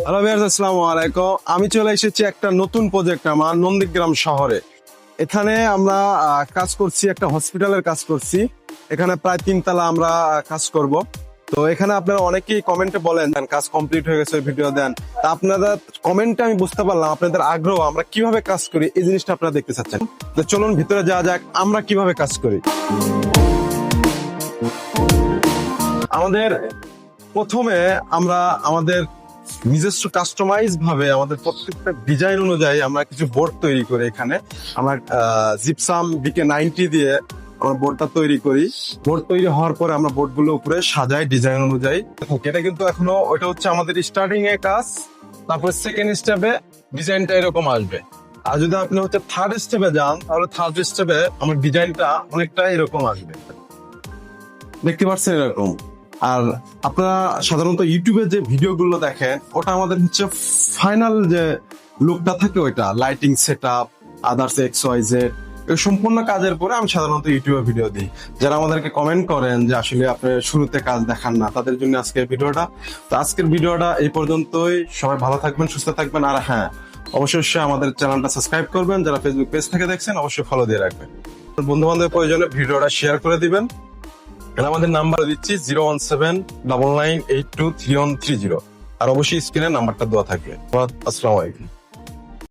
Hello viewers, আসসালামু আলাইকুম। আমি চলে এসেছি একটা নতুন প্রজেক্ট আমার নন্দীগ্রাম শহরে। এখানে আমরা কাজ করছি, একটা হসপিটালের কাজ করছি। এখানে প্রায় 3 তলা আমরা কাজ করব। তো এখানে আপনারা অনেকেই কমেন্টে বলেন কাজ কমপ্লিট হয়ে গেছে, ভিডিও দেন। তা আপনাদের কমেন্টে আমি বুঝতে পারলাম আপনাদের আগ্রহ, আমরা কিভাবে কাজ করি এই জিনিসটা আপনারা দেখতে চাচ্ছেন। তো চলুন ভিতরে যাওয়া যাক, আমরা কিভাবে কাজ করি। আমাদের প্রথমে আমরা আমাদের নিজস্ব কাস্টমাইজ ভাবে আমাদের প্রত্যেকটা ডিজাইন অনুযায়ী আমরা কিছু বোর্ড তৈরি করি। এখানে আমরা জিপসাম BK90 দিয়ে আমরা বোর্ডটা তৈরি করি। বোর্ড তৈরি হওয়ার পরে আমরা বোর্ড গুলো উপরে সাজাই ডিজাইন অনুযায়ী। এটা কিন্তু এখনো ওটা হচ্ছে আমাদের স্টার্টিং এর কাজ। তারপরে সেকেন্ড স্টেপে ডিজাইনটা এরকম আসবে। আর যদি আপনি হচ্ছে থার্ড স্টেপে যান, তাহলে থার্ড স্টেপে আমার ডিজাইনটা অনেকটা এরকম আসবে, দেখতে পাচ্ছেন এরকম। আর আপনারা সাধারণত ইউটিউবে যে ভিডিও গুলো দেখেন, ওটা আমাদের হচ্ছে ফাইনাল যে লুকটা থাকে, ওইটা lighting set up, others XYZ এই সম্পূর্ণ কাজের পরে আমি সাধারণত ইউটিউবে ভিডিও দিই। যারা আমাদেরকে কমেন্ট করেন যে আসলে আপনি শুরুতে কাজ দেখান না, তাদের জন্য আজকের ভিডিওটা। তো আজকের ভিডিওটা এই পর্যন্তই। সবাই ভালো থাকবেন, সুস্থ থাকবেন। আর হ্যাঁ, অবশ্যই আমাদের চ্যানেলটা সাবস্ক্রাইব করবেন। যারা ফেসবুক পেজ থেকে দেখছেন, অবশ্যই ফলো দিয়ে রাখবেন। বন্ধু বান্ধবের প্রয়োজনে ভিডিওটা শেয়ার করে দিবেন। আমাদের নাম্বার দিচ্ছি 01799823130। আর অবশ্যই স্ক্রিনে নাম্বারটা দেওয়া থাকবে। আসসালামু আলাইকুম।